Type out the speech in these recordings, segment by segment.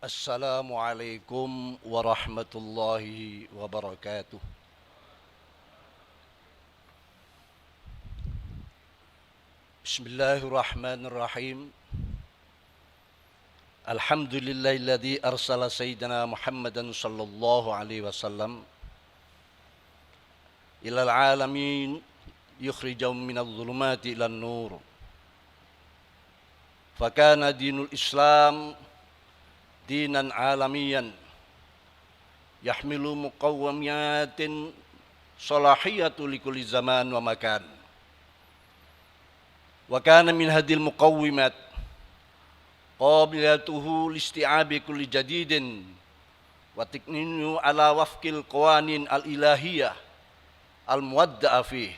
Assalamualaikum warahmatullahi wabarakatuh. Bismillahirrahmanirrahim. Alhamdulillahilladzi arsala sayyidina Muhammadan sallallahu alaihi wasallam ilal alamin yukhrijahum minadh dhulumati ilan nur. Fakana dinul Islam dinan alamiyan yahmilu muqawwamiyatin salahiyatu likulli zaman wa makan. Wa kana min hadil muqawwimat qabilatuhu listi'abi kulli jadidin wa tikninu ala wafqil qawanin al-ilahiyah al-muwadda'a fih.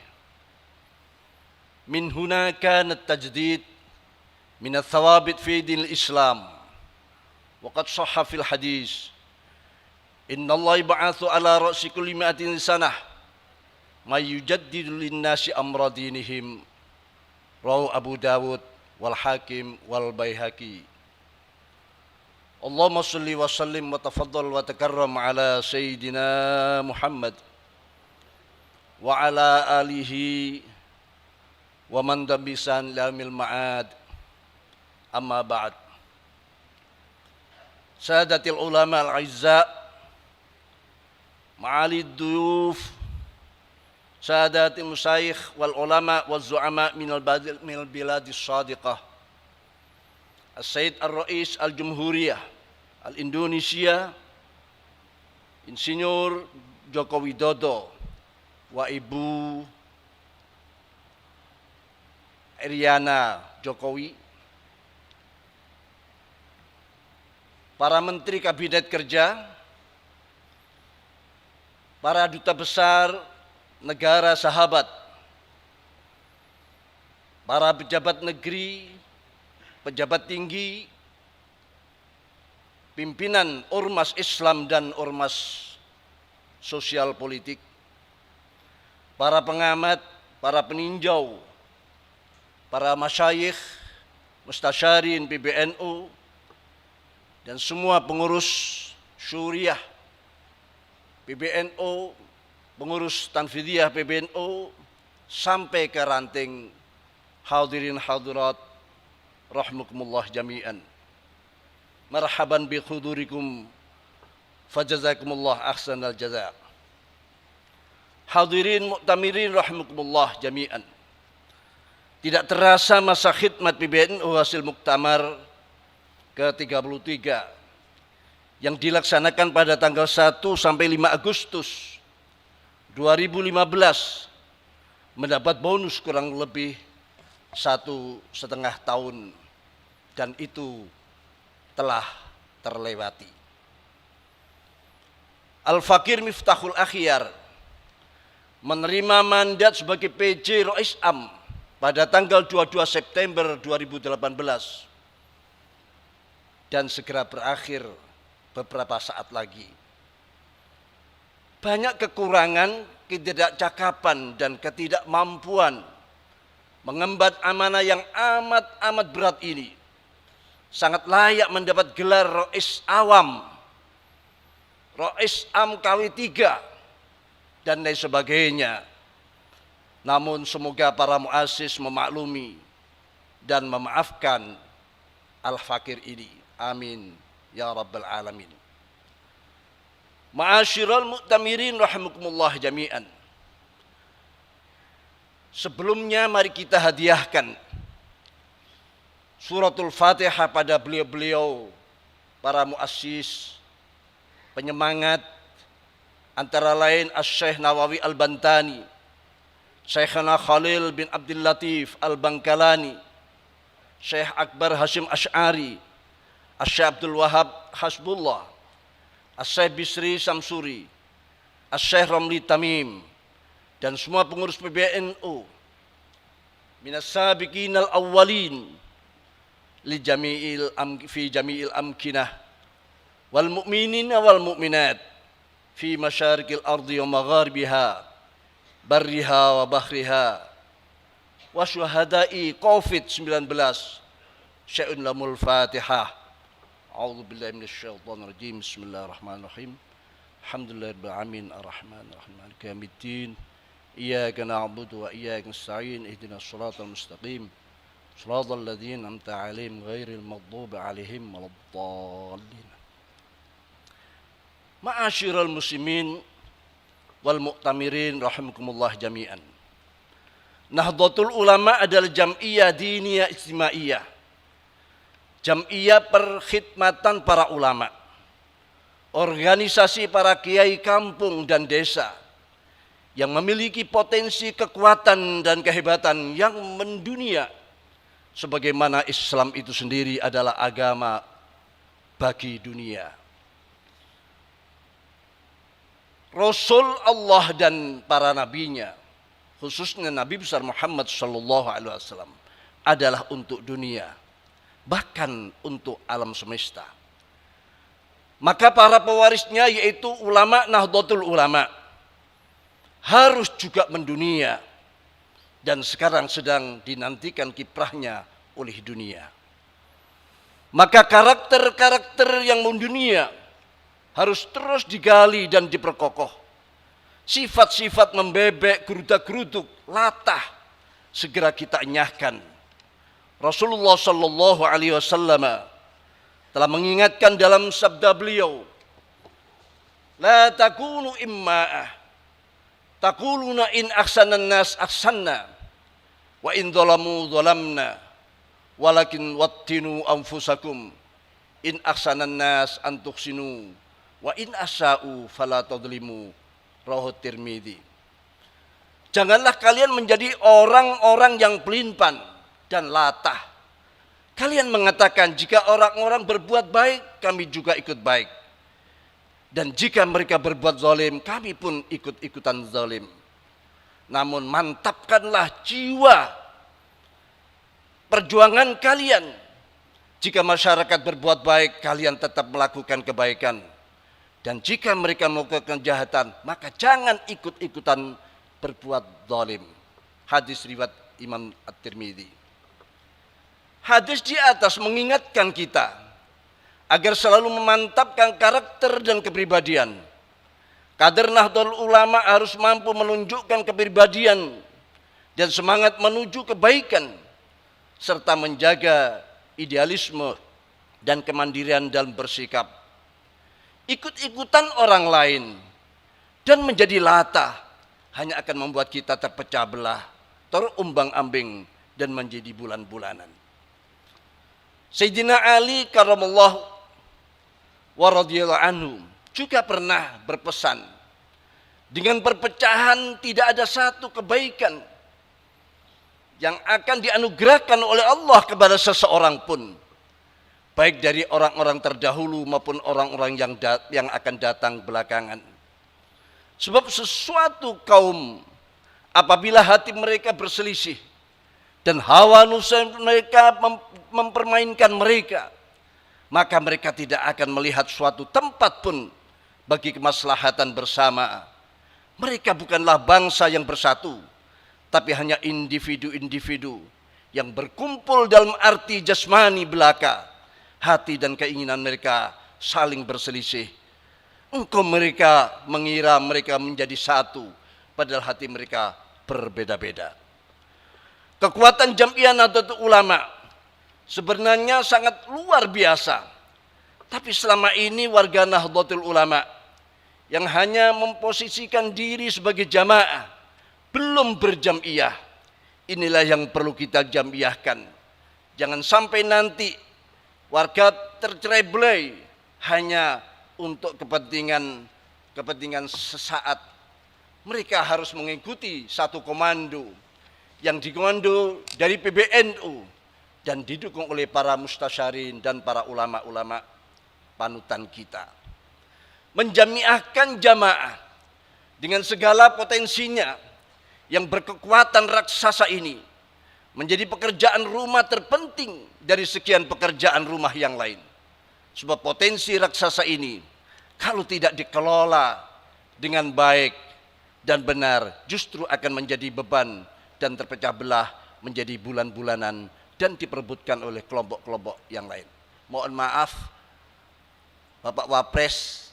Min huna kana at-tajdid min ath-thawabit fi dinil Islam. وقد صح في الحديث إن الله يبعث على رأس كل 100 سنة ما يجدد للناس أمر دينهم. رواه أبو داود والحاكم والبيهقي. اللهم صل وسلم وتفضل وتكرم على سيدنا محمد وعلى آله ومن دبسان لهم المعاد. أما بعد. Sadatil ulama al-aizza, ma'alid duyuf, sadatil musyayikh wal ulama wal zu'ama minal biladis sadiqah. As-Sayyid Ar-Rais Al-Jumhuriyah Al-Indonesia Insinyur Joko Widodo wa Ibu Iriana Jokowi, para menteri kabinet kerja, para duta besar negara sahabat, para pejabat negeri, pejabat tinggi, pimpinan ormas Islam dan ormas sosial politik, para pengamat, para peninjau, para masyayikh, mustasyarin PBNU, dan semua pengurus syuriah PBNU, pengurus tanfidiyah PBNU, sampai ke ranting hadirin hadirat rahmukumullah jami'an. Marhaban bi khudurikum fajazakumullah ahsanal jaza. Hadirin mu'tamirin rahmukumullah jami'an. Tidak terasa masa khidmat PBNU hasil muktamar ke-33 yang dilaksanakan pada tanggal 1 sampai 5 Agustus 2015 mendapat bonus kurang lebih 1,5 tahun, dan itu telah terlewati. Al-Fakir Miftahul Akhyar menerima mandat sebagai PJ Rais Am pada tanggal 22 September 2018 dan segera berakhir beberapa saat lagi. Banyak kekurangan, ketidakcakapan, dan ketidakmampuan mengemban amanah yang amat berat ini. Sangat layak mendapat gelar Rais Awam, Rais Am KW3, dan lain sebagainya. Namun semoga para muassis memaklumi dan memaafkan Al-Fakir ini. Amin ya rabbal alamin. Ma'asyiral mu'tamirin rahimakumullah jami'an. Sebelumnya mari kita hadiahkan suratul Fatihah pada beliau-beliau para muassis, penyemangat, antara lain Asy-Syaikh Nawawi Al-Bantani, Syekhana Khalil bin Abdul Latif Al-Bangkalani, Syekh Akbar Hashim Asy'ari, Asy-Syaikh Abdul Wahab Hasbullah, Asy-Syaikh Bisri Samsuri, Asy-Syaikh Ramli Tamim, dan semua pengurus PBNU minas sabiqinal awwalin li jami'il amkinah wal mu'minina wal mu'minat fi masyariqil ardi wa magharibiha barriha wa bahriha wa syuhada'i COVID-19. Syai'un lamul Fatihah. A'udzu billahi minasyaitonir rajim. Bismillahirrahmanirrahim. Alhamdulillahirabbil alamin arrahmanirrahim maliki yaumiddin. Iyyaka na'budu wa iyyaka nasta'in. Ihdinas shiratal mustaqim. Shiratal ladzina an'amta 'alaihim ghairil maghdubi 'alaihim waladdallin. Ma'asyiral muslimin wal mu'tamirin rahimakumullah jami'an. Nahdlatul Ulama adalah jam'iyah diniyah istimaiyah. Jam'iyah perkhidmatan para ulama. Organisasi para kiai kampung dan desa yang memiliki potensi kekuatan dan kehebatan yang mendunia. Sebagaimana Islam itu sendiri adalah agama bagi dunia. Rasul Allah dan para nabinya, khususnya Nabi besar Muhammad sallallahu alaihi wasallam, adalah untuk dunia, bahkan untuk alam semesta. Maka para pewarisnya yaitu ulama Nahdlatul Ulama harus juga mendunia, dan sekarang sedang dinantikan kiprahnya oleh dunia. Maka karakter-karakter yang mendunia harus terus digali dan diperkokoh. Sifat-sifat membebek, geruda-geruduk, latah segera kita enyahkan. Rasulullah sallallahu alaihi wasallam telah mengingatkan dalam sabda beliau, la takunu imma'ah, taquluna in ahsanan nas ahsanna wa in dhalamu dhalamna walakin wattinu anfusakum in ahsanan nas an tuhsinu wa in asya'u fala tadlimu. Rawahu Tirmidzi. Janganlah kalian menjadi orang-orang yang pelin-pelan dan latah. Kalian mengatakan jika orang-orang berbuat baik, kami juga ikut baik. Dan jika mereka berbuat zalim, kami pun ikut-ikutan zalim. Namun mantapkanlah jiwa perjuangan kalian. Jika masyarakat berbuat baik, kalian tetap melakukan kebaikan. Dan jika mereka melakukan kejahatan, maka jangan ikut-ikutan berbuat zalim. Hadis riwayat Imam At-Tirmidzi. Hadis di atas mengingatkan kita agar selalu memantapkan karakter dan kepribadian. Kader Nahdlatul Ulama harus mampu menunjukkan kepribadian dan semangat menuju kebaikan, serta menjaga idealisme dan kemandirian dalam bersikap. Ikut-ikutan orang lain dan menjadi latah hanya akan membuat kita terpecah belah, terumbang-ambing dan menjadi bulan-bulanan. Sayyidina Ali karramallahu wa radhiyallahu anhu juga pernah berpesan, dengan perpecahan tidak ada satu kebaikan yang akan dianugerahkan oleh Allah kepada seseorang pun, baik dari orang-orang terdahulu maupun orang-orang yang akan datang belakangan. Sebab sesuatu kaum apabila hati mereka berselisih dan hawa nafsu mereka mempermainkan mereka, maka mereka tidak akan melihat suatu tempat pun bagi kemaslahatan bersama. Mereka bukanlah bangsa yang bersatu, tapi hanya individu-individu yang berkumpul dalam arti jasmani belaka. Hati dan keinginan mereka saling berselisih. Engkau mereka mengira mereka menjadi satu, padahal hati mereka berbeda-beda. Kekuatan Jam'iyah Nahdlatul Ulama sebenarnya sangat luar biasa. Tapi selama ini warga Nahdlatul Ulama yang hanya memposisikan diri sebagai jamaah, belum berjam'iyah. Inilah yang perlu kita jam'iyahkan. Jangan sampai nanti warga tercerai-berai hanya untuk kepentingan sesaat. Mereka harus mengikuti satu komando yang dikomando dari PBNU dan didukung oleh para mustasyarin dan para ulama-ulama panutan kita. Menjamiahkan jamaah dengan segala potensinya yang berkekuatan raksasa ini menjadi pekerjaan rumah terpenting dari sekian pekerjaan rumah yang lain. Sebab potensi raksasa ini kalau tidak dikelola dengan baik dan benar justru akan menjadi beban dan terpecah belah menjadi bulan-bulanan dan diperebutkan oleh kelompok-kelompok yang lain. Mohon maaf Bapak Wapres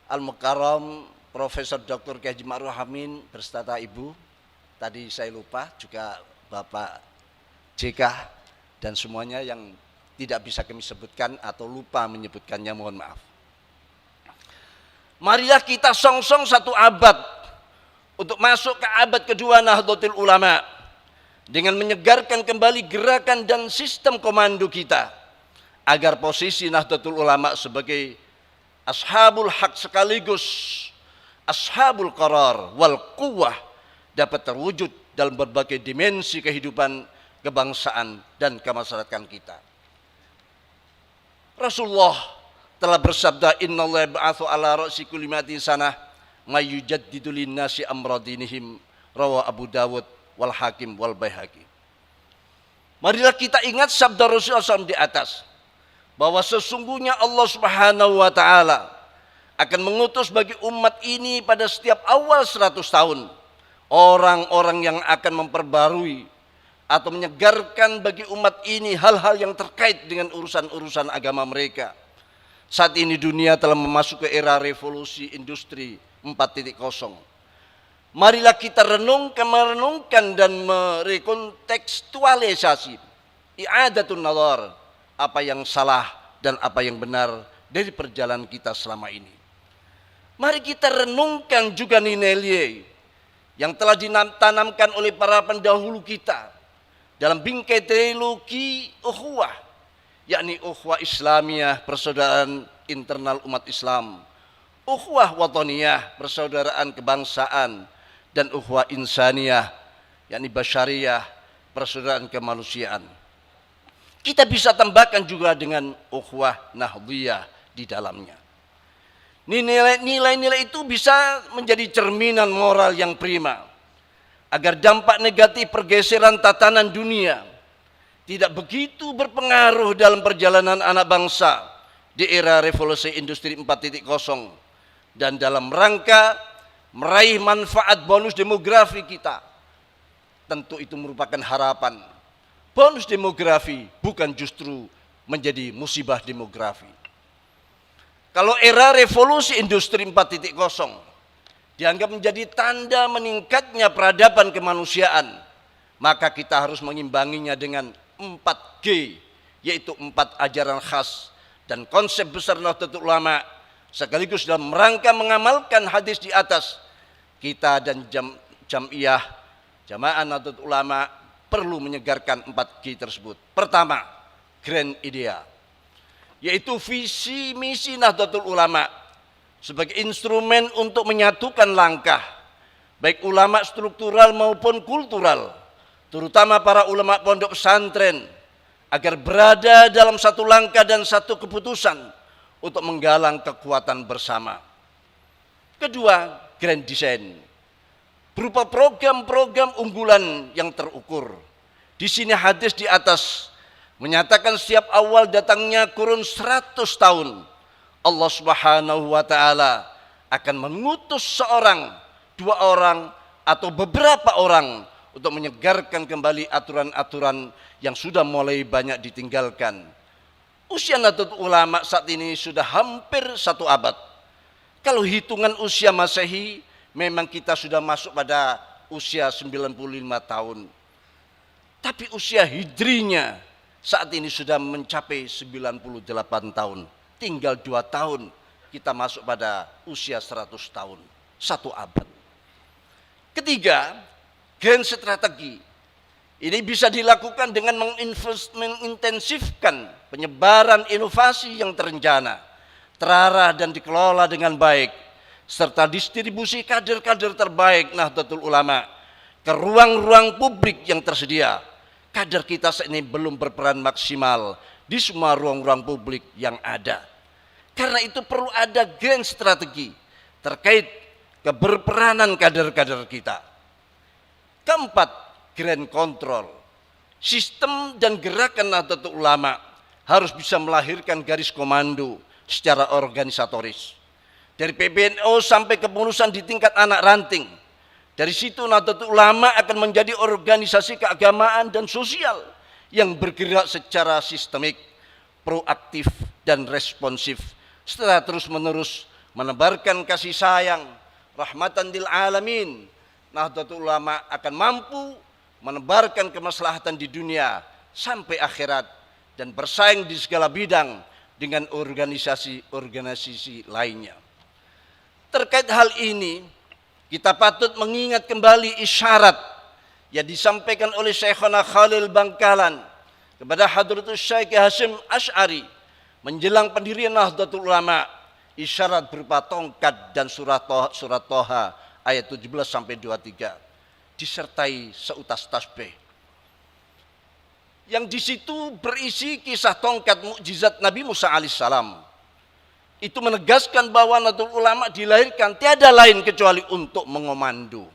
Al-Mukarram Profesor Dr. Kiai Haji Ma'ruf Amin berserta Ibu, tadi saya lupa juga Bapak JK dan semuanya yang tidak bisa kami sebutkan atau lupa menyebutkannya, mohon maaf. Marilah kita song-song satu abad untuk masuk ke abad kedua Nahdlatul Ulama dengan menyegarkan kembali gerakan dan sistem komando kita agar posisi Nahdlatul Ulama sebagai ashabul haq sekaligus ashabul qarar wal quwwah dapat terwujud dalam berbagai dimensi kehidupan kebangsaan dan kemasyarakatan kita. Rasulullah telah bersabda, innallaha ba'atsu ala ra'si kulli mi'atin sanah may yujaddidu lin-nasi amra dinihim, rawahu Abu Dawud wal Hakim wal Baihaqi. Marilah kita ingat sabda Rasulullah SAW di atas, bahwa sesungguhnya Allah Subhanahu wa taala akan mengutus bagi umat ini pada setiap awal 100 tahun orang-orang yang akan memperbarui atau menyegarkan bagi umat ini hal-hal yang terkait dengan urusan-urusan agama mereka. Saat ini dunia telah memasuki era revolusi industri 4.0. Marilah kita merenungkan dan merekontekstualisasi i'adatun nazar, apa yang salah dan apa yang benar dari perjalanan kita selama ini. Mari kita renungkan juga nilai-nilai yang telah ditanamkan oleh para pendahulu kita dalam bingkai teologi ukhuwah, yakni ukhuwah Islamiyah, persaudaraan internal umat Islam, ukhuwah wataniyah, persaudaraan kebangsaan, dan ukhuwah insaniyah, yakni basyariyah, persaudaraan kemanusiaan. Kita bisa tambahkan juga dengan ukhuwah nahdliyah di dalamnya. Nilai-nilai itu bisa menjadi cerminan moral yang prima agar dampak negatif pergeseran tatanan dunia tidak begitu berpengaruh dalam perjalanan anak bangsa di era revolusi industri 4.0 dan dalam rangka meraih manfaat bonus demografi kita. Tentu itu merupakan harapan. Bonus demografi bukan justru menjadi musibah demografi. Kalau era revolusi industri 4.0 dianggap menjadi tanda meningkatnya peradaban kemanusiaan, maka kita harus mengimbanginya dengan 4G, yaitu 4 ajaran khas dan konsep besar Nahdlatul Ulama, sekaligus dalam rangka mengamalkan hadis di atas. Kita dan Jam'iyah Jamaah Nahdlatul Ulama perlu menyegarkan 4G tersebut. Pertama, grand idea, yaitu visi misi Nahdlatul Ulama sebagai instrumen untuk menyatukan langkah baik ulama struktural maupun kultural, terutama para ulama pondok pesantren, agar berada dalam satu langkah dan satu keputusan untuk menggalang kekuatan bersama. Kedua, grand design berupa program-program unggulan yang terukur. Di sini hadis di atas menyatakan setiap awal datangnya kurun 100 tahun Allah Subhanahu wa taala akan mengutus seorang, 2 orang atau beberapa orang untuk menyegarkan kembali aturan-aturan yang sudah mulai banyak ditinggalkan. Usia Nahdlatul Ulama saat ini sudah hampir 1 abad. Kalau hitungan usia Masehi memang kita sudah masuk pada usia 95 tahun. Tapi usia hijrinya saat ini sudah mencapai 98 tahun. Tinggal 2 tahun kita masuk pada usia 100 tahun. 1 abad. Ketiga, grand strategi. Ini bisa dilakukan dengan mengintensifkan penyebaran inovasi yang terencana, terarah dan dikelola dengan baik, serta distribusi kader-kader terbaik Nahdlatul Ulama ke ruang-ruang publik yang tersedia. Kader kita saat ini belum berperan maksimal di semua ruang-ruang publik yang ada. Karena itu perlu ada grand strategi terkait keberperanan kader-kader kita. Keempat, grand control. Sistem dan gerakan Nahdlatul Ulama harus bisa melahirkan garis komando secara organisatoris. Dari PBNU sampai kepengurusan di tingkat anak ranting. Dari situ Nahdlatul Ulama akan menjadi organisasi keagamaan dan sosial yang bergerak secara sistemik, proaktif dan responsif setelah terus-menerus menebarkan kasih sayang, rahmatan lil alamin, Nahdlatul Ulama akan mampu menebarkan kemaslahatan di dunia sampai akhirat dan bersaing di segala bidang dengan organisasi-organisasi lainnya. Terkait hal ini, kita patut mengingat kembali isyarat yang disampaikan oleh Syekhana Khalil Bangkalan kepada Hadratus Syekh Hasyim Asy'ari menjelang pendirian Nahdlatul Ulama, isyarat berupa tongkat dan surat Toha ayat 17 sampai 23 disertai seutas tasbih. Yang di situ berisi kisah tongkat mukjizat Nabi Musa alaihissalam. Itu menegaskan bahwa Nahdlatul Ulama dilahirkan tiada lain kecuali untuk mengomando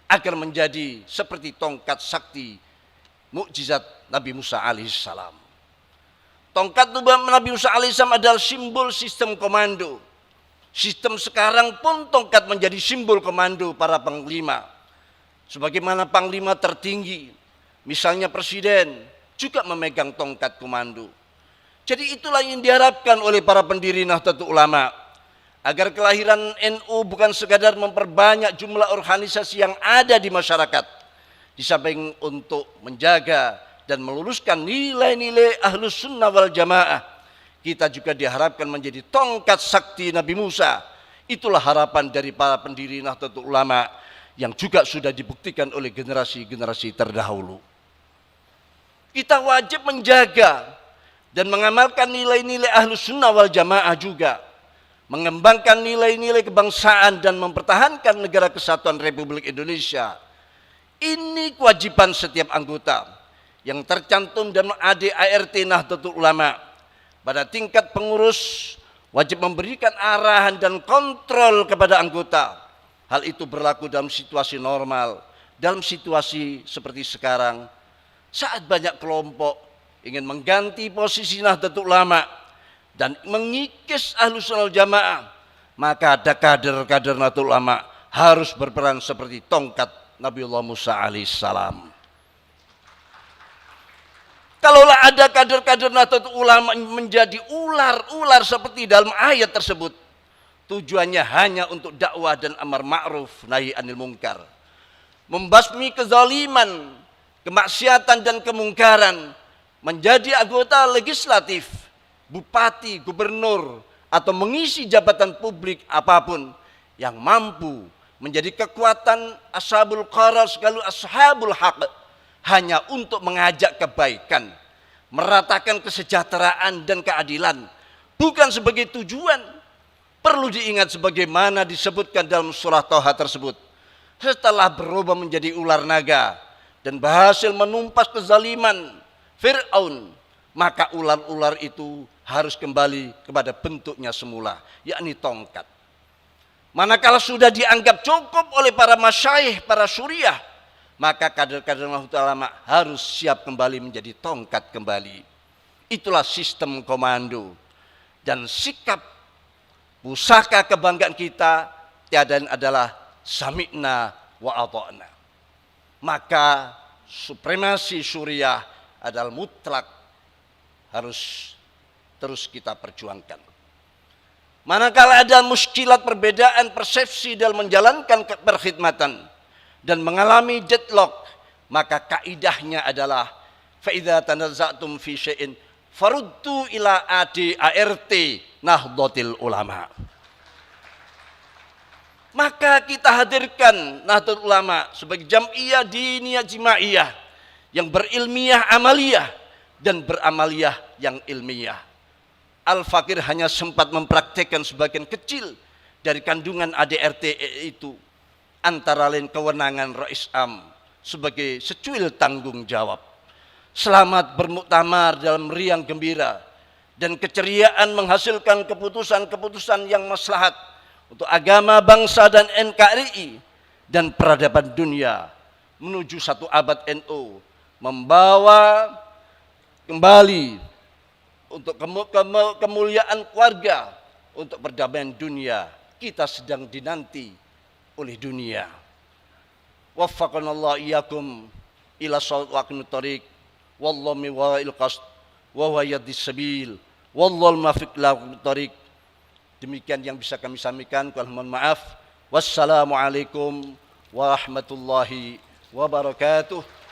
agar menjadi seperti tongkat sakti mukjizat Nabi Musa alaihissalam. Tongkat Nabi Musa alaihissalam adalah simbol sistem komando. Sistem sekarang pun tongkat menjadi simbol komando para panglima. Sebagaimana panglima tertinggi, misalnya presiden, juga memegang tongkat komando. Jadi itulah yang diharapkan oleh para pendiri Nahdlatul Ulama, agar kelahiran NU bukan sekadar memperbanyak jumlah organisasi yang ada di masyarakat, di samping untuk menjaga dan meluruskan nilai-nilai Ahlus Sunnah wal Jamaah, kita juga diharapkan menjadi tongkat sakti Nabi Musa. Itulah harapan dari para pendiri Nahdlatul Ulama yang juga sudah dibuktikan oleh generasi-generasi terdahulu. Kita wajib menjaga dan mengamalkan nilai-nilai Ahlus Sunnah wal Jamaah juga, mengembangkan nilai-nilai kebangsaan dan mempertahankan negara kesatuan Republik Indonesia. Ini kewajiban setiap anggota yang tercantum dalam ADART Nahdlatul Ulama. Pada tingkat pengurus wajib memberikan arahan dan kontrol kepada anggota. Hal itu berlaku dalam situasi normal, dalam situasi seperti sekarang, saat banyak kelompok ingin mengganti posisi Nahdlatul Ulama dan mengikis Ahlus Sunnah wal Jamaah, maka ada kader-kader Nahdlatul Ulama harus berperan seperti tongkat Nabiullah Musa alaihissalam. Kalaulah ada kader-kader Nahdlatul Ulama menjadi ular-ular seperti dalam ayat tersebut, tujuannya hanya untuk dakwah dan amar ma'ruf nahi anil munkar, membasmi kezaliman, kemaksiatan dan kemungkaran, menjadi anggota legislatif, bupati, gubernur, atau mengisi jabatan publik apapun yang mampu menjadi kekuatan ashabul qarar sekaligus ashabul haq, hanya untuk mengajak kebaikan, meratakan kesejahteraan dan keadilan, bukan sebagai tujuan. Perlu diingat sebagaimana disebutkan dalam surah Toha tersebut, setelah berubah menjadi ular naga dan berhasil menumpas kezaliman Fir'aun, maka ular-ular itu harus kembali kepada bentuknya semula, yakni tongkat. Manakala sudah dianggap cukup oleh para masyayikh, para syuriah, maka kader-kader Nahdlatul Ulama harus siap kembali menjadi tongkat kembali. Itulah sistem komando dan sikap pusaka kebanggaan kita tiada lain adalah sami'na wa ata'na. Maka supremasi syuriah adalah mutlak, harus terus kita perjuangkan. Manakala ada muskilat perbedaan persepsi dalam menjalankan perkhidmatan dan mengalami deadlock, maka kaidahnya adalah fa idza tanaza'tum fi syai'in faruddu ila ADART Nahdlatul Ulama. Maka kita hadirkan Nahdlatul Ulama sebagai jam'iyah diniyah jimaiyah yang berilmiah amaliyah dan beramaliyah yang ilmiah. Al-Fakir hanya sempat mempraktekkan sebagian kecil dari kandungan ADART itu, antara lain kewenangan Rais Am sebagai secuil tanggung jawab, selamat bermuktamar dalam riang gembira, dan keceriaan menghasilkan keputusan-keputusan yang maslahat untuk agama, bangsa, dan NKRI dan peradaban dunia menuju satu abad NU, membawa kembali untuk kemuliaan keluarga, untuk perdamaian dunia. Kita sedang dinanti oleh dunia. Waffaqanallahu iyyakum ila shawaqin tariq wallahu miwa'il qasd wa huwa yahdis sabil wallahu muwaffiq ila tariq Demikian yang bisa kami sampaikan. Kurang mohon maaf. Wassalamualaikum warahmatullahi wabarakatuh.